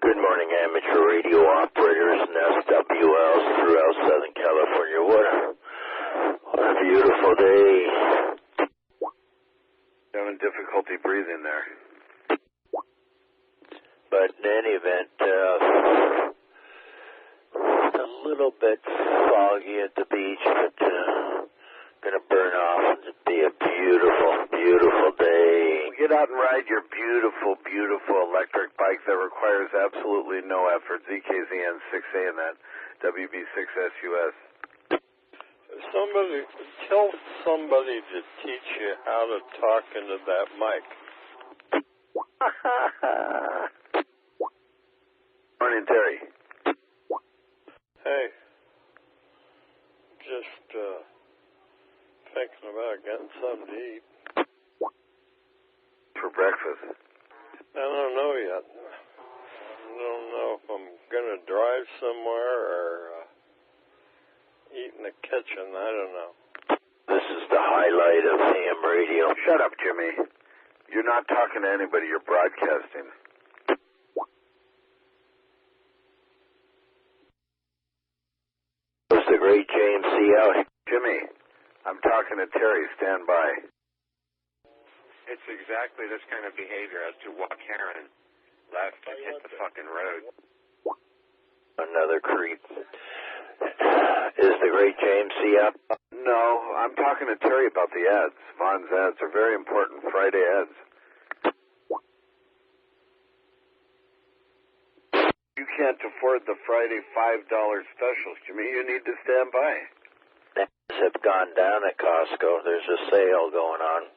Good morning, amateur radio operators and SWLs throughout Southern California. What a beautiful day. Having difficulty breathing there. But in any event, a little bit foggy at the beach, but going to burn off and be a beautiful, beautiful day. Get out and ride your beautiful, beautiful electric bike that requires absolutely no effort. ZKZN 6A and that WB6SUS. Tell somebody to teach you how to talk into that mic. Morning, Terry. Hey, just thinking about getting something to eat. For breakfast? I don't know yet. I don't know if I'm going to drive somewhere or eat in the kitchen. I don't know. This is the highlight of ham radio. Shut up, Jimmy. You're not talking to anybody. You're broadcasting. Was the great James C. out? Jimmy, I'm talking to Terry. Stand by. It's exactly this kind of behavior as to walk Heron left and hit the fucking road. Another creep. Is the great James C. up? No, I'm talking to Terry about the ads. Vaughn's ads are very important Friday ads. You can't afford the Friday $5 specials, Jimmy. You need to stand by. Ads have gone down at Costco. There's a sale going on.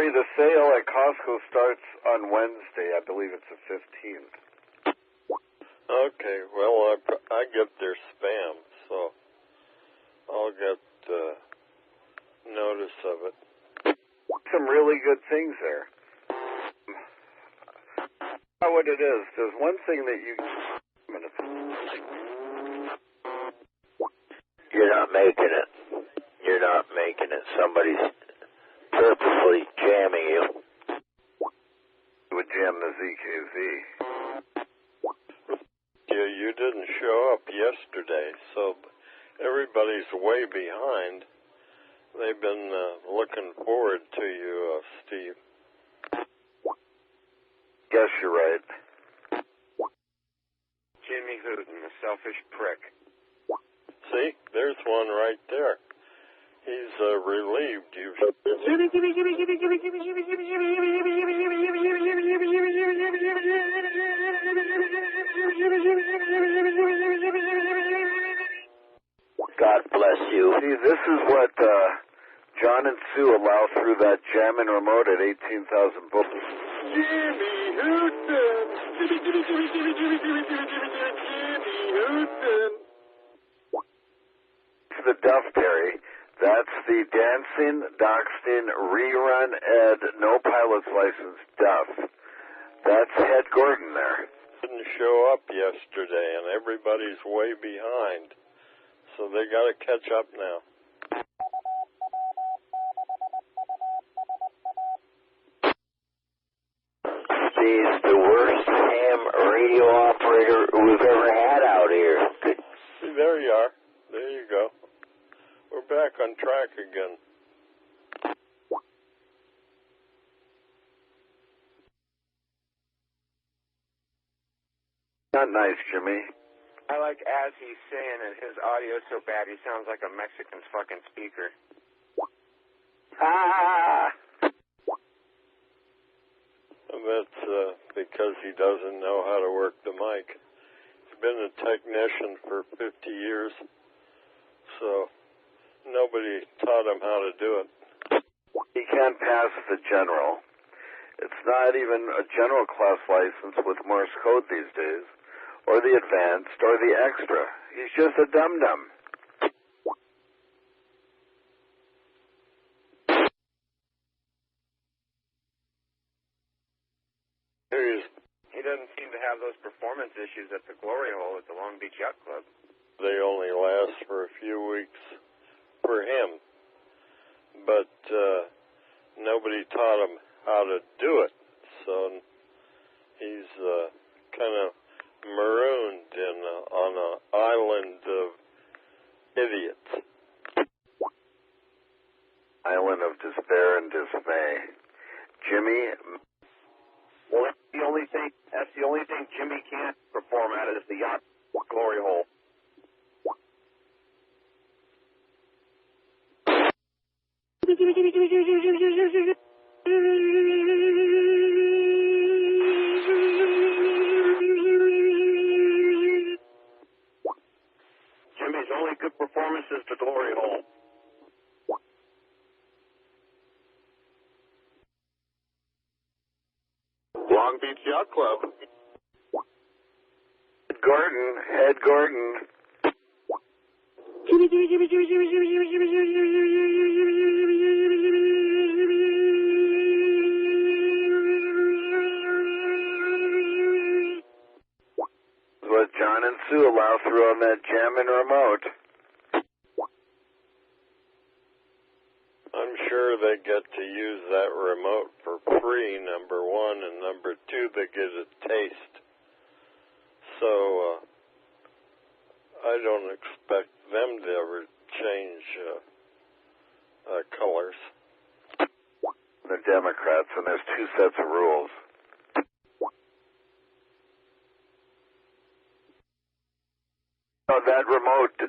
The sale at Costco starts on Wednesday. I believe it's the 15th. Okay, well, I get their spam, so I'll get notice of it. Some really good things there. I know what it is. There's one thing that you... You're not making it. You're not making it. Somebody's purposely jamming you. Would jam the ZKZ. Yeah, you didn't show up yesterday, so everybody's way behind. They've been looking forward to you, Steve. Guess you're right. Jimmy Hooten, a selfish prick. See, there's one right there. He's relieved you. God bless you. See, this is what John and Sue allow through that jamming remote at 18,000 volts. Jimmy Hooten! Jimmy Hooten! It's the Duff, Terry. That's the Dancing, Doxting, Rerun Ed, No Pilot's License Duff. That's Ed Gordon there. Didn't show up yesterday, and everybody's way behind. So they got to catch up now. He's the worst ham radio operator we've ever had out here. See, there you are. There you go. We're back on track again. Not nice, Jimmy. I like as he's saying it, his audio's so bad he sounds like a Mexican's fucking speaker. Ah! And that's because he doesn't know how to work the mic. He's been a technician for 50 years, so nobody taught him how to do it. He can't pass the general. It's not even a general class license with Morse code these days, or the advanced, or the extra. He's just a dum-dum. He doesn't seem to have those performance issues at the Glory Hole at the Long Beach Yacht Club. They only last for a few weeks for him, but nobody taught him how to do it, so he's kind of marooned on an island of idiots. Island of despair and dismay. Jimmy. Well, that's the only thing Jimmy can't perform at is the yacht glory hole. Jimmy's only good performance is the glory hole. Long Beach Yacht Club. Ed Gordon. What John and Sue allow through on that jamming remote. I'm sure they get to use that remote for free, number one, and number two, they get a taste. So, I don't expect them to ever change colors. They're Democrats, and there's two sets of rules. On that remote,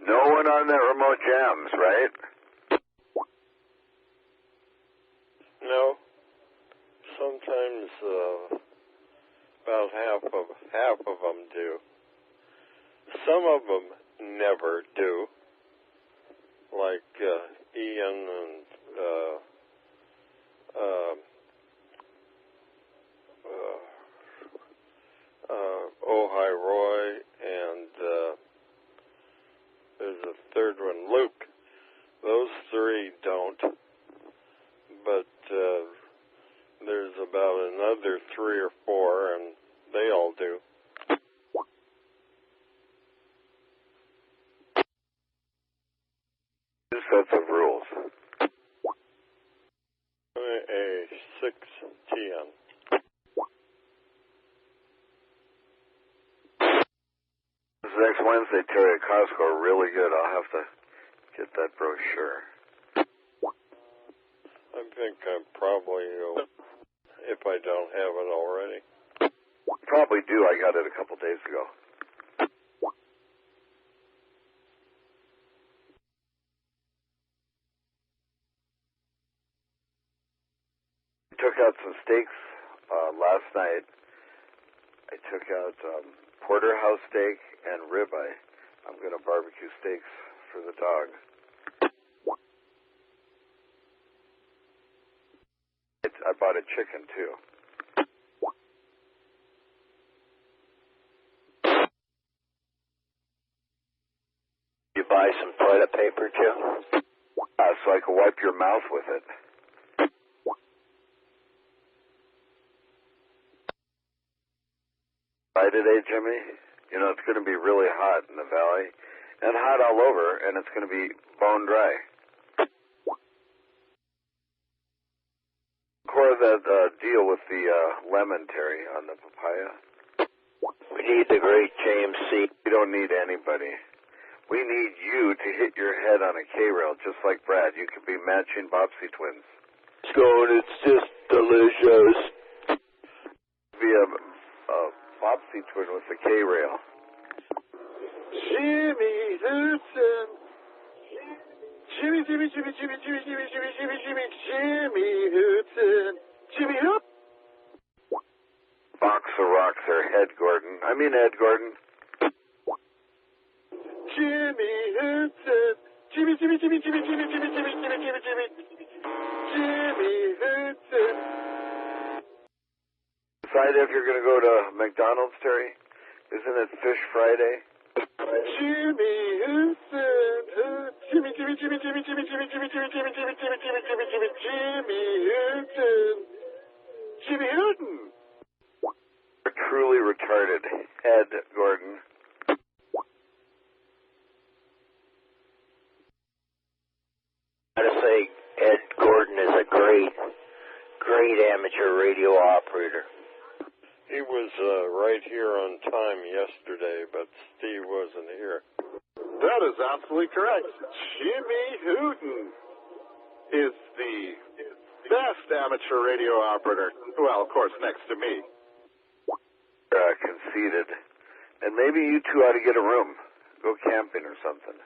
no one on that remote jams, right? No. Sometimes about half of them do. Some of them never do, like Ian and Ojai Roy, and there's a third one, Luke. Those three don't, but there's about another 3 or 4, and they all do. Two sets of rules. A 610. This next Wednesday, Terry, at Costco, really good. I'll have to get that brochure. I think I probably will, if I don't have it already. Probably do. I got it a couple days ago. Took out some steaks last night. I took out porterhouse steak and ribeye. I'm going to barbecue steaks for the dog. I bought a chicken, too. You buy some toilet paper, too? So I can wipe your mouth with it. By today, Jimmy, you know, it's going to be really hot in the valley and hot all over, and it's going to be bone dry. Core that deal with the lemon, Terry, on the papaya. We need the great James C. We don't need anybody. We need you to hit your head on a K-rail, just like Brad. You could be matching Bobsey twins. It's going, it's just delicious. Be a Bobsey twin with a K-rail. Jimmy Houston. Jimmy Houston. Jimmy Hoop. Box of rocks or Ed Gordon. Jimmy Houston. Jimmy Houston. Decide if you're going to go to McDonald's, Terry. Isn't it Fish Friday? Jimmy Houston. Jimmy Houston. Jimmy Hooten. Truly retarded. Ed Gordon. I gotta say, Ed Gordon is a great amateur radio operator. He was right here on time yesterday, but Steve wasn't here. That is absolutely correct. Jimmy Hooten is the best amateur radio operator. Well, of course, next to me. Conceited. And maybe you two ought to get a room. Go camping or something.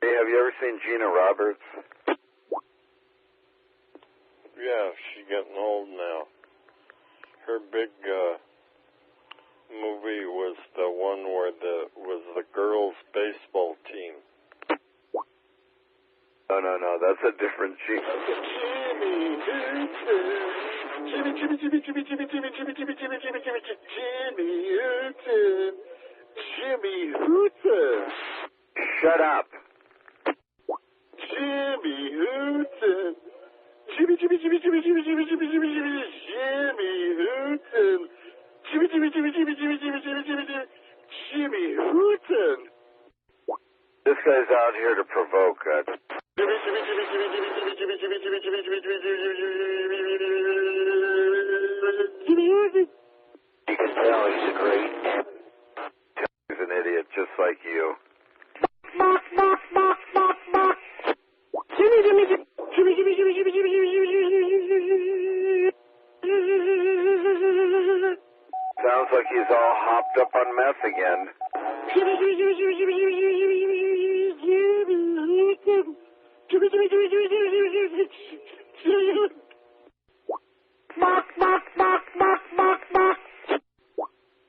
Hey, have you ever seen Gina Roberts? Yeah, she's getting old now. Her big movie was the one where was the girls' baseball team. No, that's a different Gina. Jimmy Hooten. Shut up. Jimmy Hooten. Jimmy Hooten. Jimmy Hooten. This guy's out here to provoke us. You can tell he's a great. He's an idiot, just like you. Sounds like he's all hopped up on meth again.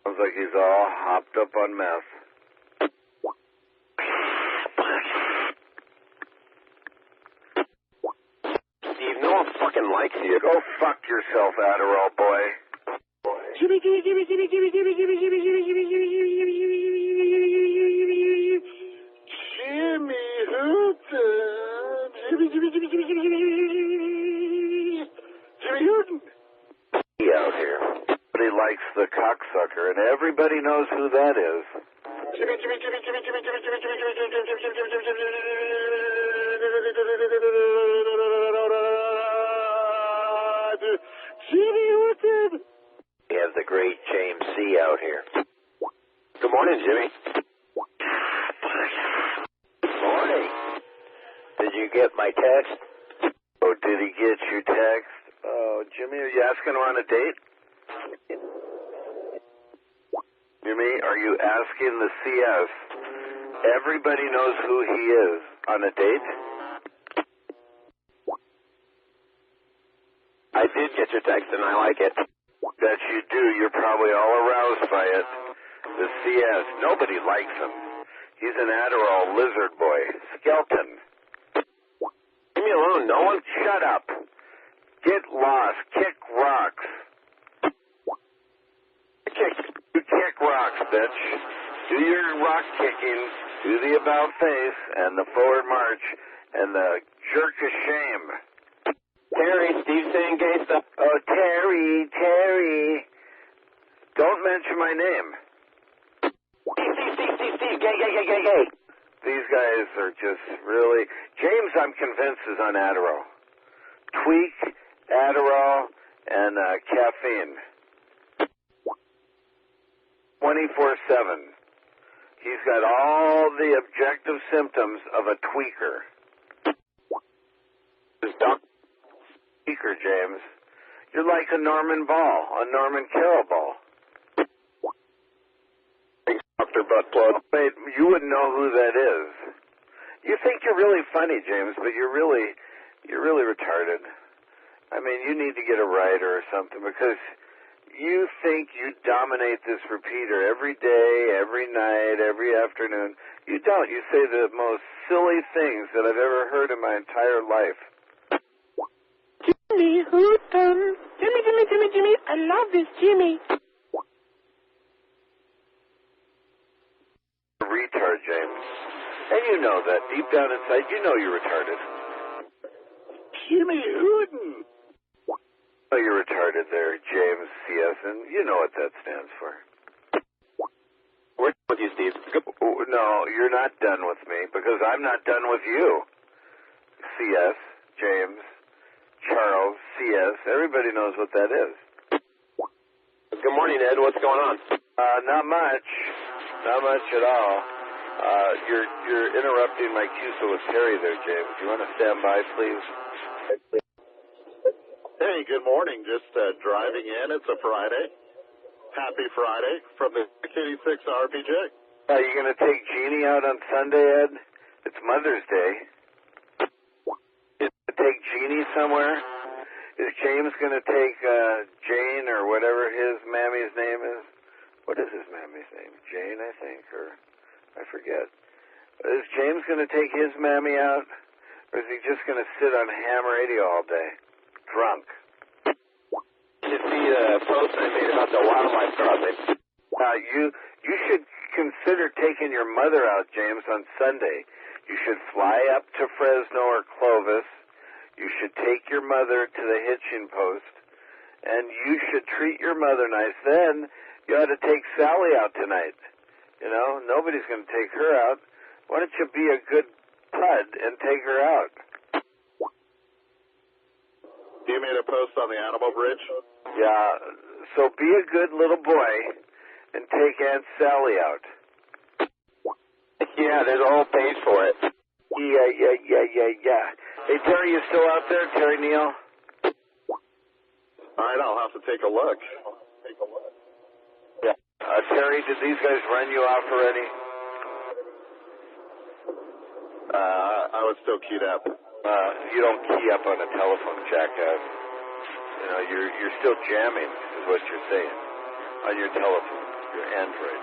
Sounds like he's all hopped up on meth. Steve, no one fucking likes you. Go fuck yourself, Adderall boy. Jimmy Hooten. Jimmy Hooten. He out here. Everybody likes the cocksucker, and everybody knows who that is. Jimmy Hooten. We have the great James C. out here. Good morning, Jimmy. Morning. Did you get my text? Oh, did he get your text? Oh, Jimmy, are you asking her on a date? Jimmy, are you asking the CS? Everybody knows who he is. On a date? I did get your text, and I like it. That you do. You're probably all aroused by it. The CS. Nobody likes him. He's an Adderall lizard boy. Skeleton. Leave me alone. No one. Shut up. Get lost. Kick rocks. You kick rocks, bitch. Do your rock kicking. Do the about face and the forward march and the jerk of shame. Terry, Steve saying gay stuff. Oh, Terry. Don't mention my name. Steve, gay. These guys are just really... James, I'm convinced, is on Adderall. Tweak, Adderall, and caffeine. 24/7. He's got all the objective symptoms of a tweaker. Tweaker, James. You're like a Norman Carroll ball. Dr. Butt Plug. Wait, you wouldn't know who that is. You think you're really funny, James, but you're really retarded. I mean, you need to get a writer or something because you think you dominate this repeater every day, every night, every afternoon. You don't. You say the most silly things that I've ever heard in my entire life. Jimmy Hooten. Jimmy. I love this Jimmy. Retard, James. And you know that. Deep down inside, you know you're retarded. Jimmy Hooten. Oh, you're retarded there, James C.S., and you know what that stands for. We're done with you, Steve. No, you're not done with me, because I'm not done with you. CS, James, Charles, CS. Everybody knows what that is. Good morning, Ed. What's going on? Not much. Not much at all. You're interrupting my QSO with Terry there, James. You want to stand by, please? Hey, good morning. Just driving in. It's a Friday. Happy Friday from the KD6 RPJ. Are you going to take Jeannie out on Sunday, Ed? It's Mother's Day. Is to take Jeannie somewhere? Is James going to take Jane or whatever his mammy's name is? What is his mammy's name? Jane, I think, or I forget. Is James going to take his mammy out, or is he just going to sit on ham radio all day, drunk? You see the post I made about the wildlife crossing. You should consider taking your mother out, James, on Sunday. You should fly up to Fresno or Clovis. You should take your mother to the hitching post, and you should treat your mother nice. Then you ought to take Sally out tonight. You know, nobody's going to take her out. Why don't you be a good pud and take her out? You made a post on the animal bridge? Yeah, so be a good little boy and take Aunt Sally out. Yeah, there's a whole page for it. Yeah. Hey, Terry, you still out there? Terry Neal? All right, I'll have to take a look. Yeah. Terry, did these guys run you off already? I was still keyed up. You don't key up on a telephone, jackass. You know, you're still jamming, is what you're saying, on your telephone, your Android.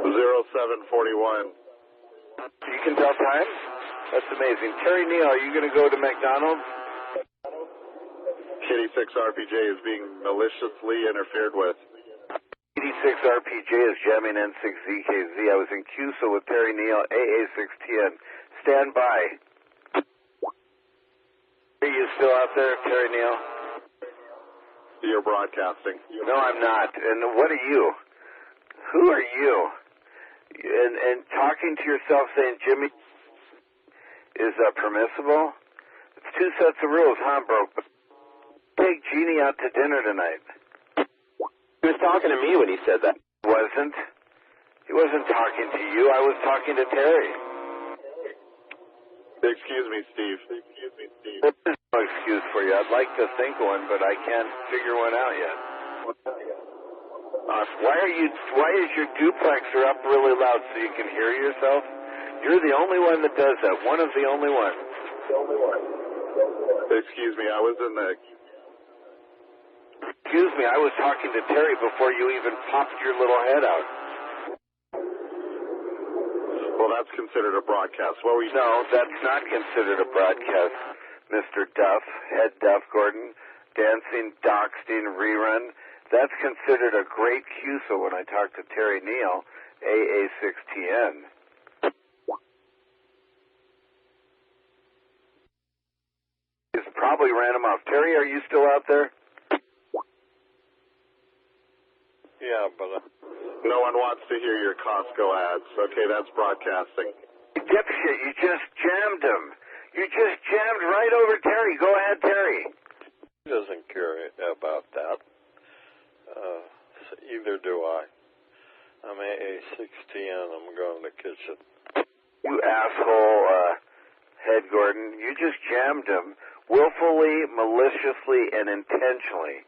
0741. You can tell time? That's amazing. Terry Neal, are you going to go to McDonald's? KD6 RPJ is being maliciously interfered with. KD6 RPJ is jamming N6ZKZ. I was in QSO with Terry Neal, AA6TN. Stand by. Are you still out there, Terry Neal? You're broadcasting. No, I'm not. And what are you? Who are you? And talking to yourself saying Jimmy is permissible? It's two sets of rules, huh, bro? Take Jeannie out to dinner tonight. He was talking to me when he said that. Wasn't. He wasn't talking to you. I was talking to Terry. Excuse me, Steve. There's no excuse for you. I'd like to think one, but I can't figure one out yet. Why is your duplexer up really loud so you can hear yourself? You're the only one that does that. One of the only ones. Excuse me, I was in the... Excuse me, I was talking to Terry before you even popped your little head out. Well, that's considered a broadcast. What were you... No, that's not considered a broadcast, Mr. Duff, Head Duff Gordon, Dancing, Doxting, Rerun. That's considered a great QSO when I talk to Terry Neal, AA6TN. He's probably ran him off. Terry, are you still out there? Yeah, but... No one wants to hear your Costco ads. Okay, that's broadcasting. Dipshit, you just jammed him. You just jammed right over Terry. Go ahead, Terry. He doesn't care about that. Either do I. I'm AA6TN. I'm going to the kitchen. You asshole, Head Gordon. You just jammed him willfully, maliciously, and intentionally.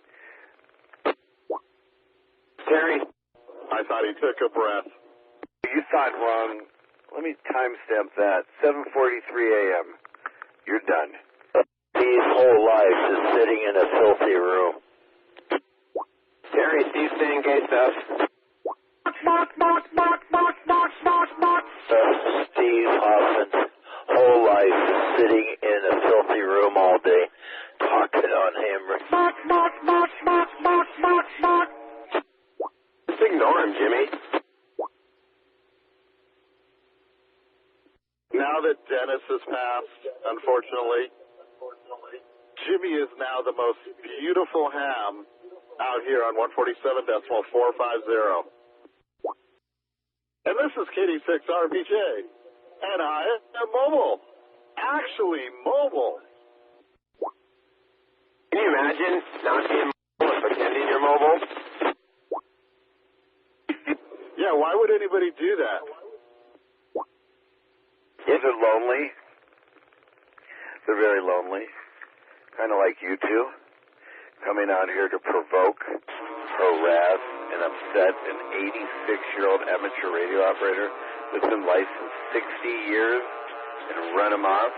Terry. I thought he took a breath. You thought wrong. Let me timestamp that. 7:43 a.m. You're done. His whole life is sitting in a filthy room. Terry, Steve saying gay stuff. Steve Hoffman's whole life is sitting in a filthy room all day, talking on hammer. Just ignore him, Jimmy. Now that Dennis has passed, unfortunately, Jimmy is now the most beautiful ham out here on 147.450. And this is KD6 RPJ, and I am mobile. actually mobile. Can you imagine not being mobile and pretending you're mobile? Yeah, why would anybody do that? Is it lonely? They're very lonely. Kind of like you two. Coming out here to provoke, harass, and upset an 86-year-old amateur radio operator that's been licensed 60 years and run him off.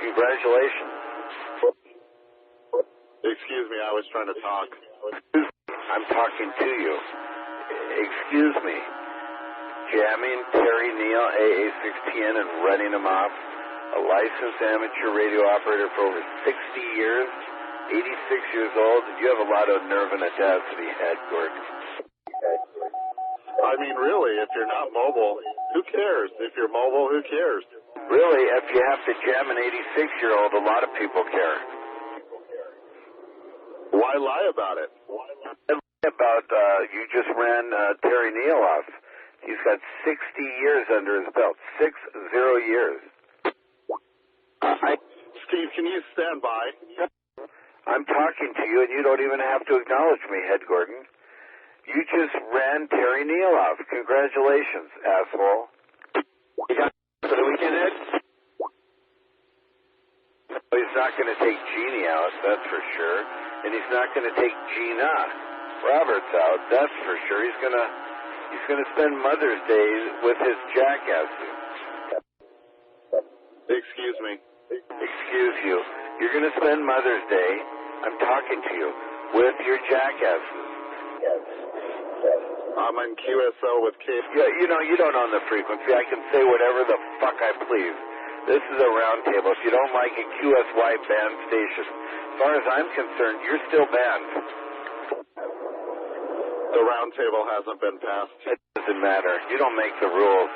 Congratulations. Excuse me, I was trying to talk. I'm talking to you. Excuse me. Jamming Terry Neal, AA6TN, and running him off. A licensed amateur radio operator for over 60 years. 86 years old. You have a lot of nerve and audacity, Ed Gordon. I mean, really, if you're not mobile, who cares? If you're mobile, who cares? Really, if you have to jam an 86-year-old, a lot of people care. Why lie about it? You just ran Terry Neal off. He's got 60 years under his belt. 60 years. Steve, can you stand by? I'm talking to you, and you don't even have to acknowledge me, Ed Gordon. You just ran Terry Neal off. Congratulations, asshole. You got for the weekend, Ed? Well, he's not going to take Jeannie out, that's for sure. And he's not going to take Gina Roberts out, that's for sure. He's going to spend Mother's Day with his jackasses. Excuse me. Excuse you. You're going to spend Mother's Day, I'm talking to you, with your jackasses. I'm on QSL with Kate. Yeah, you know, you don't own the frequency. I can say whatever the fuck I please. This is a round table. If you don't like a QSY banned station, as far as I'm concerned, you're still banned. The round table hasn't been passed. It doesn't matter. You don't make the rules.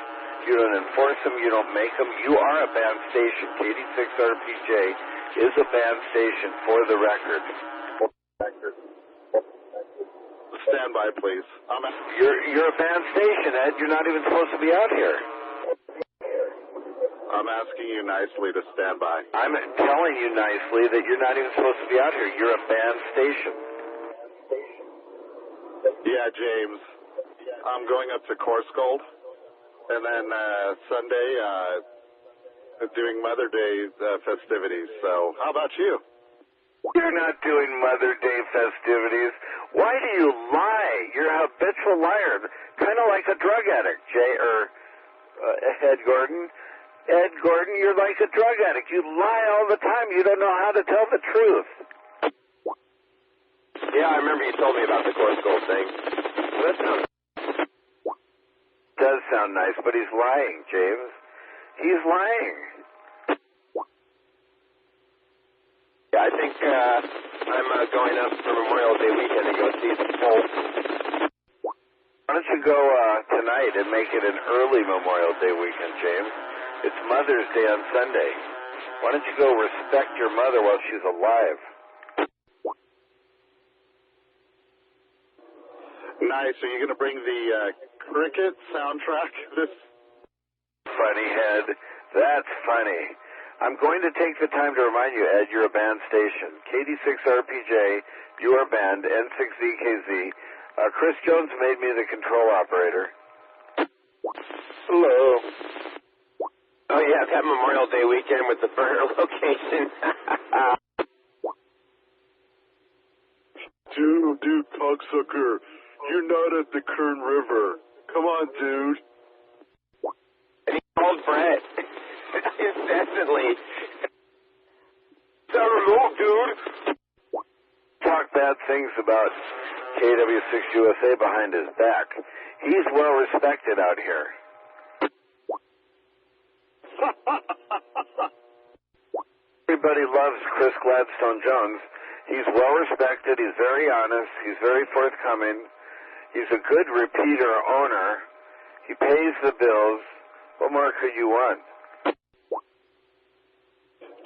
You don't enforce them. You don't make them. You are a banned station. KD6RPJ is a banned station for the record. Stand by, please. You're a banned station, Ed. You're not even supposed to be out here. I'm asking you nicely to stand by. I'm telling you nicely that you're not even supposed to be out here. You're a banned station. Yeah, James. I'm going up to Coursegold, and then Sunday doing Mother Day festivities. So how about you? You're not doing Mother Day festivities. Why do you lie? You're a habitual liar, kind of like a drug addict, Ed Gordon. Ed Gordon, you're like a drug addict. You lie all the time. You don't know how to tell the truth. Yeah, I remember you told me about the course gold thing. That does sound nice, but he's lying, James. He's lying. Yeah, I think I'm going up for Memorial Day weekend to go see the Pope. Why don't you go tonight and make it an early Memorial Day weekend, James? It's Mother's Day on Sunday. Why don't you go respect your mother while she's alive? Nice. Are you going to bring the cricket soundtrack? Funny head. That's funny. I'm going to take the time to remind you, Ed, you're a banned station. KD6RPJ, you are banned. N6ZKZ. Chris Jones made me the control operator. Hello. Oh, yeah, that Memorial Day weekend with the burner location. Dude, cocksucker. You're not at the Kern River. Come on, dude. And he called Brett incessantly. So remote, dude. Talk bad things about KW6USA behind his back. He's well respected out here. Everybody loves Chris Gladstone Jones. He's well respected. He's very honest. He's very forthcoming. He's a good repeater owner. He pays the bills. What more could you want?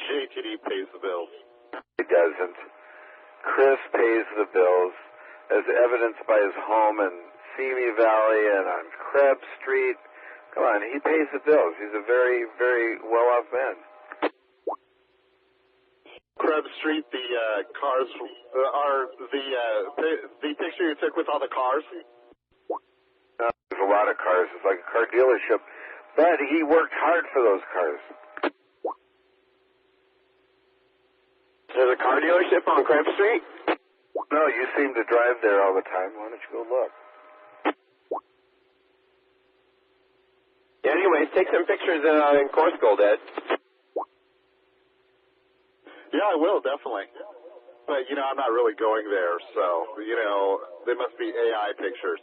JTD pays the bills. He doesn't. Chris pays the bills, as evidenced by his home in Simi Valley and on Krebs Street. Come on, he pays the bills. He's a very, very well-off man. Krebs Street, the cars are the picture you took with all the cars? There's a lot of cars. It's like a car dealership. But he worked hard for those cars. There's a car dealership on Krebs Street? No, you seem to drive there all the time. Why don't you go look? Yeah, anyways, take some pictures in Course Gold, Ed. Yeah, I will, definitely. But, I'm not really going there, so, they must be AI pictures.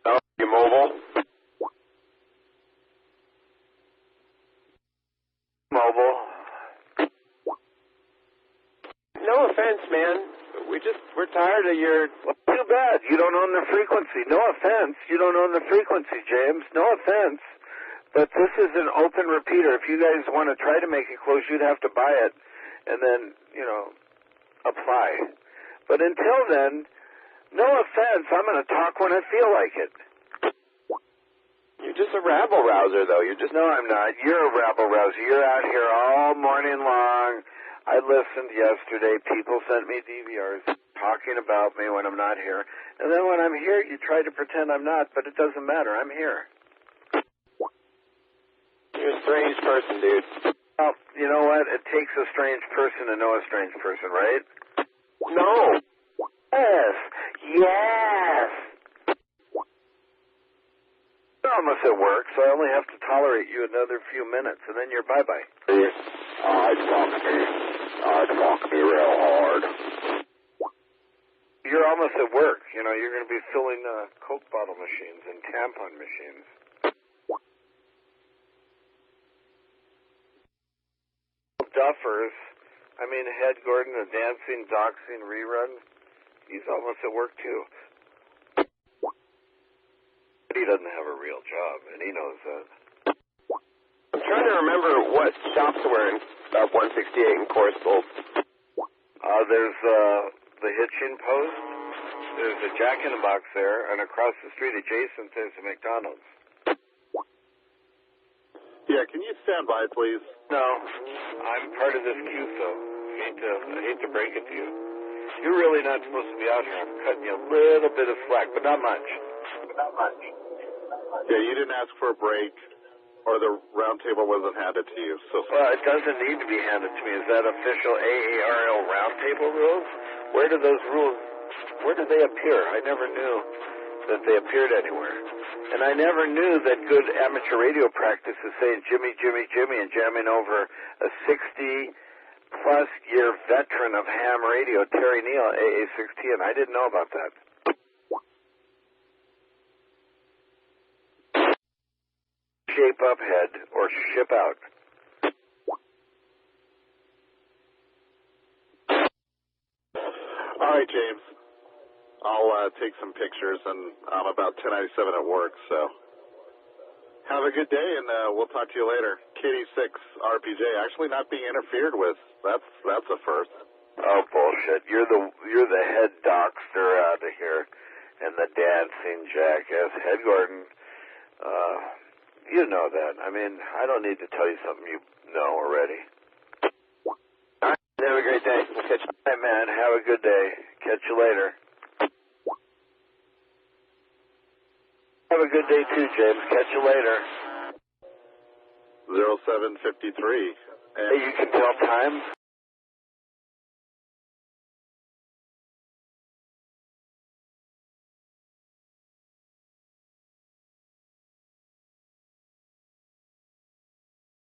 Oh, you mobile? Mobile. No offense, man. We're tired of your... Well, too bad. You don't own the frequency. No offense. You don't own the frequency, James. No offense. But this is an open repeater. If you guys want to try to make it close, you'd have to buy it and then, apply. But until then, no offense. I'm going to talk when I feel like it. You're just a rabble-rouser, though. No, I'm not. You're a rabble-rouser. You're out here all morning long. I listened yesterday. People sent me DVRs talking about me when I'm not here. And then when I'm here, you try to pretend I'm not, but it doesn't matter. I'm here. You're a strange person, dude. Well, you know what? It takes a strange person to know a strange person, right? No. Yes. Yes. You're almost at work, so I only have to tolerate you another few minutes, and then you're bye-bye. I'd fuck me real hard. You're almost at work. You're going to be filling Coke bottle machines and tampon machines. Duffers. Head Gordon, the dancing, doxing rerun. He's almost at work, too. But he doesn't have a real job, and he knows that. I'm trying to remember what shops were in 168 in Course Gold. There's the hitching post. There's a Jack in the Box there, and across the street adjacent there's a McDonald's. Yeah, can you stand by, please? No, I'm part of this queue, so I hate to break it to you. You're really not supposed to be out here. I'm cutting you a little bit of slack, but not much. Yeah, you didn't ask for a break, or the round table wasn't handed to you. So it doesn't need to be handed to me. Is that official AARL roundtable rules? Where do they appear? I never knew that they appeared anywhere. And I never knew that good amateur radio practice is saying Jimmy, Jimmy, Jimmy and jamming over a 60-plus year veteran of ham radio, Terry Neal, AA6T, and I didn't know about that. Shape up, head, or ship out. all right, James. I'll take some pictures, and I'm about 10:97 at work, so have a good day, and we'll talk to you later. KD6 RPJ actually not being interfered with. That's a first. Oh, bullshit! You're the head doxter out of here, and the dancing jackass, Head Gordon. You know that. I don't need to tell you something you know already. All right, have a great day. We'll catch you. All right, man. Have a good day. Catch you later. Have a good day too, James. Catch you later. 0753. Hey, you can tell time?